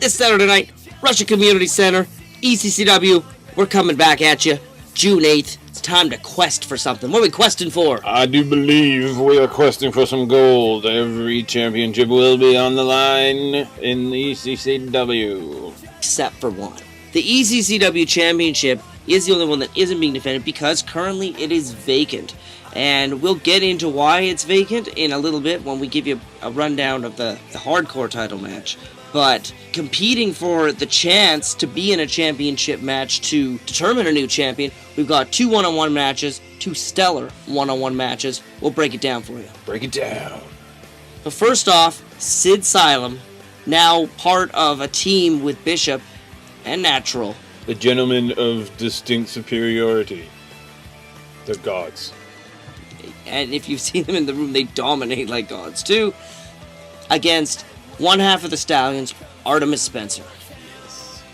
this Saturday night, Russian Community Center, ECCW. We're coming back at you June 8th. It's time to quest for something. What are we questing for? I do believe we are questing for some gold. Every championship will be on the line in the ECCW. Except for one. The ECCW Championship is the only one that isn't being defended because currently it is vacant. And we'll get into why it's vacant in a little bit when we give you a rundown of the hardcore title match. But competing for the chance to be in a championship match to determine a new champion, we've got 2 one-on-one matches, 2 stellar one-on-one matches. We'll break it down for you. Break it down. But first off, Sylum, now part of a team with Bishop and Natural. The gentlemen of distinct superiority. They're gods. And if you've seen them in the room, they dominate like gods too. Against one half of the Stallions, Artemis Spencer.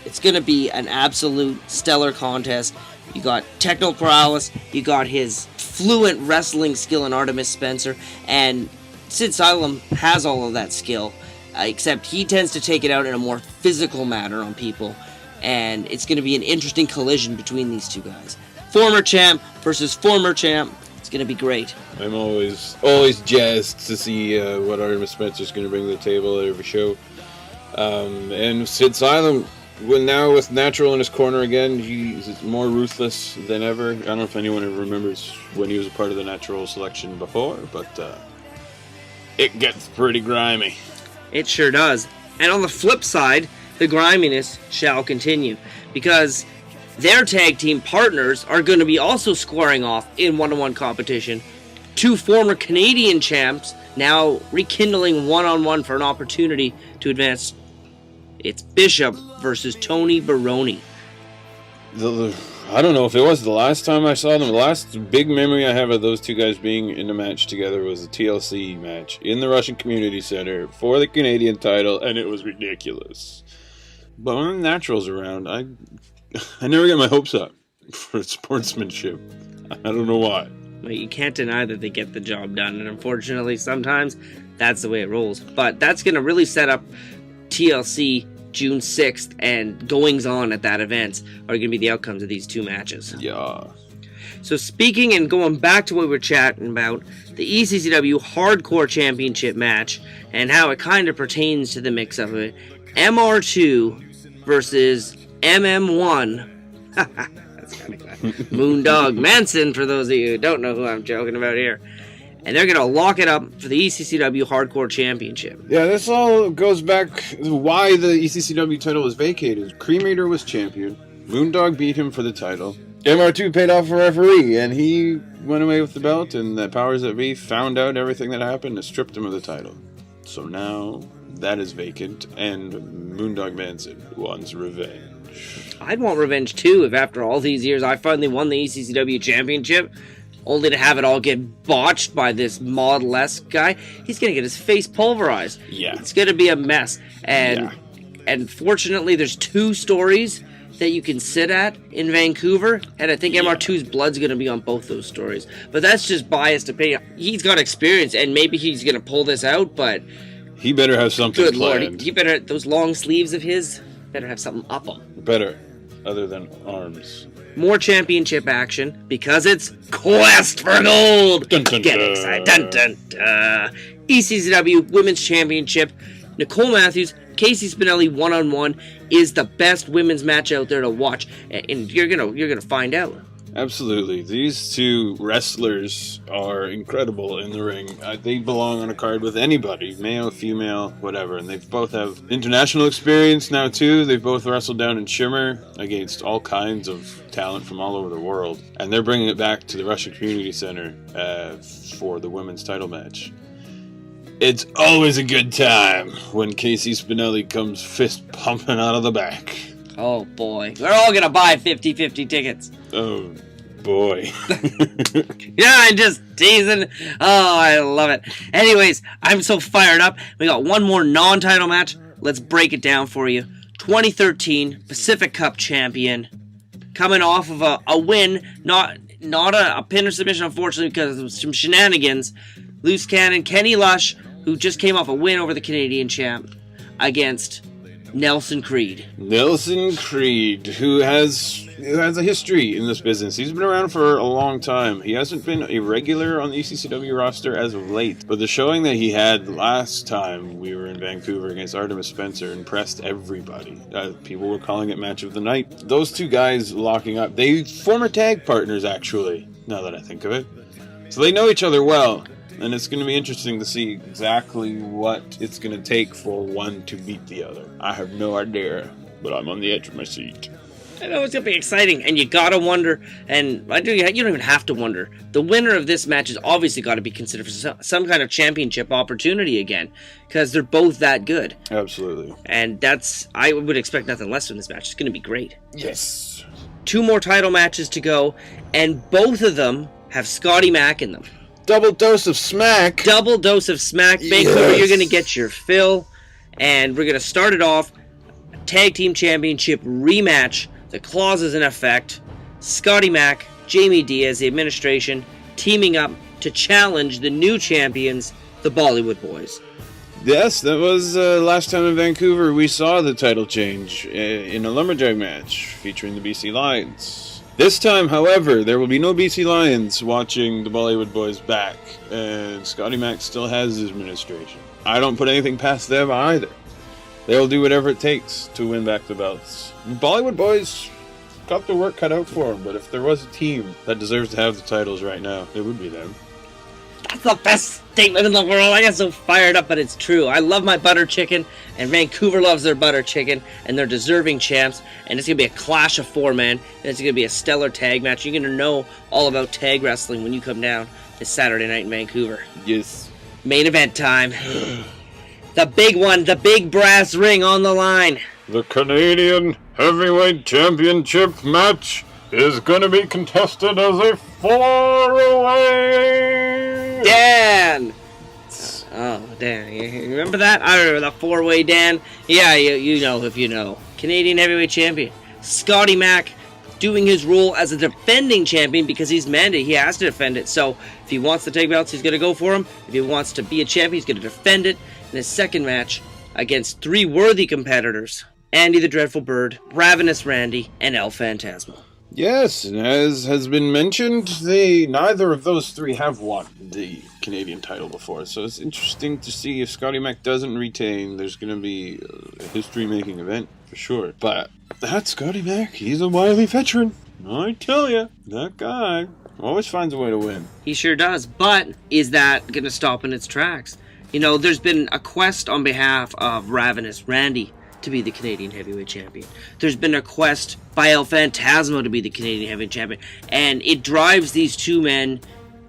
It's going to be an absolute stellar contest. You got techno prowess, you got his fluent wrestling skill in Artemis Spencer, and Sylum has all of that skill, except he tends to take it out in a more physical manner on people, and it's going to be an interesting collision between these two guys. Former champ versus former champ. It's going to be great. I'm always jazzed to see what Artemis Spencer's going to bring to the table at every show. And Sylum, now with Natural in his corner again, he's more ruthless than ever. I don't know if anyone ever remembers when he was a part of the Natural selection before, but it gets pretty grimy. It sure does. And on the flip side, the griminess shall continue, because their tag team partners are going to be also squaring off in one-on-one competition. 2 former Canadian champs now rekindling one-on-one for an opportunity to advance. It's Bishop versus Tony Baroni. I don't know if it was the last time I saw them. The last big memory I have of those two guys being in a match together was a TLC match in the Russian Community Center for the Canadian title, and it was ridiculous. But when Natural's around, I never get my hopes up for sportsmanship. I don't know why. Well, you can't deny that they get the job done, and unfortunately, sometimes that's the way it rolls. But that's going to really set up TLC June 6th, and goings-on at that event are going to be the outcomes of these 2 matches. Yeah. So speaking and going back to what we were chatting about, the ECCW Hardcore Championship match, and how it kind of pertains to the mix of it, MR2 versus MM1. That's kind of classic. Moondog Manson, for those of you who don't know who I'm joking about here. And they're going to lock it up for the ECCW Hardcore Championship. Yeah, this all goes back to why the ECCW title was vacated. Cremator was champion. Moondog beat him for the title. MR2 paid off a referee, and he went away with the belt, and the powers that be found out everything that happened and stripped him of the title. So now that is vacant, and Moondog Manson wants revenge. I'd want revenge too if after all these years I finally won the ECCW Championship, only to have it all get botched by this Model-esque guy. He's going to get his face pulverized. Yeah. It's going to be a mess. And fortunately, there's 2 stories that you can sit at in Vancouver, and I think MR2's blood's going to be on both those stories. But that's just biased opinion. He's got experience, and maybe he's going to pull this out, but he better have something good planned. Lord, he better, those long sleeves of his, better have something up him. Better, other than arms. More championship action, because it's Quest for Gold! Dun, dun, Get dun. excited. Dun, dun, dun. ECCW Women's Championship. Nicole Matthews, Casey Spinelli one-on-one is the best women's match out there to watch, and you're gonna find out. Absolutely. These 2 wrestlers are incredible in the ring. They belong on a card with anybody, male, female, whatever. And they both have international experience now, too. They've both wrestled down in Shimmer against all kinds of talent from all over the world. And they're bringing it back to the Russian Community Center for the women's title match. It's always a good time when Casey Spinelli comes fist pumping out of the back. Oh boy. We're all gonna buy 50-50 tickets. Oh boy. Yeah, I'm just teasing. Oh, I love it. Anyways, I'm so fired up. We got one more non-title match. Let's break it down for you. 2013 Pacific Cup champion. Coming off of a win. Not a pin or submission, unfortunately, because of some shenanigans. Loose cannon Kenny Lush, who just came off a win over the Canadian champ against Nelson Creed. Nelson Creed, who has a history in this business. He's been around for a long time. He hasn't been a regular on the ECCW roster as of late, but the showing that he had last time we were in Vancouver against Artemis Spencer impressed everybody. People were calling it match of the night. Those two guys locking up, they former tag partners actually, now that I think of it. So they know each other well. And it's going to be interesting to see exactly what it's going to take for one to beat the other. I have no idea, but I'm on the edge of my seat. I know it's going to be exciting, and you got to wonder, and you don't even have to wonder. The winner of this match has obviously got to be considered for some kind of championship opportunity again, because they're both that good. Absolutely. And I would expect nothing less from this match. It's going to be great. Yes. 2 more title matches to go, and both of them have Scotty Mac in them. Double dose of smack. Double dose of smack. Vancouver, you're going to get your fill. And we're going to start it off. Tag Team Championship rematch. The clause is in effect. Scotty Mac, Jamie Diaz, the administration, teaming up to challenge the new champions, the Bollywood Boyz. Yes, that was last time in Vancouver we saw the title change in a lumberjack match featuring the BC Lions. This time, however, there will be no BC Lions watching the Bollywood Boyz back, and Scotty Mac still has his administration. I don't put anything past them either. They'll do whatever it takes to win back the belts. Bollywood Boyz got their work cut out for them, but if there was a team that deserves to have the titles right now, it would be them. That's the best statement in the world. I get so fired up, but it's true. I love my butter chicken, and Vancouver loves their butter chicken, and they're deserving champs, and it's going to be a clash of 4 men, and it's going to be a stellar tag match. You're going to know all about tag wrestling when you come down this Saturday night in Vancouver. Yes. Main event time. The big one, the big brass ring on the line. The Canadian Heavyweight Championship match is going to be contested as a 4-way. Dan! Oh, Dan. You remember that? I remember the 4-way Dan. Yeah, you know if you know. Canadian Heavyweight Champion. Scotty Mac doing his role as a defending champion because he's mandated. He has to defend it. So if he wants to take belts, he's going to go for him. If he wants to be a champion, he's going to defend it. In his second match against 3 worthy competitors. Andy the Dreadful Bird, Ravenous Randy, and El Phantasmo. Yes, and as has been mentioned, neither of those 3 have won the Canadian title before, so it's interesting to see if Scotty Mac doesn't retain. There's going to be a history-making event, for sure. But that's Scotty Mac. He's a wily veteran. I tell you, that guy always finds a way to win. He sure does, but is that going to stop in its tracks? You know, there's been a quest on behalf of Ravenous Randy to be the Canadian Heavyweight Champion. There's been a quest by El Phantasmo to be the Canadian Heavyweight Champion. And it drives these 2 men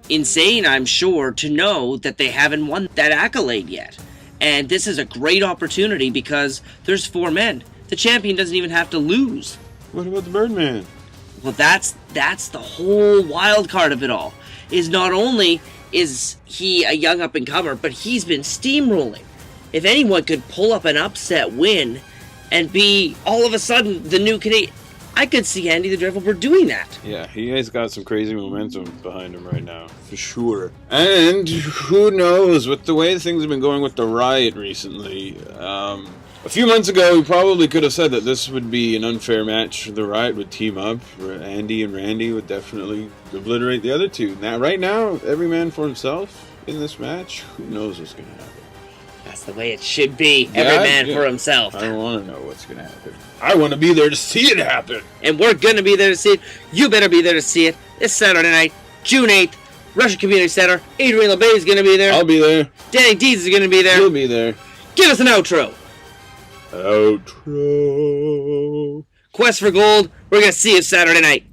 insane, I'm sure, to know that they haven't won that accolade yet. And this is a great opportunity because there's 4 men. The champion doesn't even have to lose. What about the Birdman? Well, that's the whole wild card of it all. Is not only is he a young up-and-comer, but he's been steamrolling. If anyone could pull up an upset win and be, all of a sudden, the new Canadian, I could see Andy the Dreadful Bird doing that. Yeah, he has got some crazy momentum behind him right now, for sure. And who knows, with the way things have been going with the Riot recently, a few months ago we probably could have said that this would be an unfair match. The Riot would team up, Andy and Randy would definitely obliterate the other 2. Now, right now, every man for himself in this match, who knows what's going to happen. That's the way it should be. Every man for himself. I don't want to know what's going to happen. I want to be there to see it happen. And we're going to be there to see it. You better be there to see it. This Saturday night, June 8th, Russian Community Center. Adrian Labbé is going to be there. I'll be there. Danny Diaz is going to be there. He'll be there. Give us an outro. Outro. Quest for Gold. We're going to see you Saturday night.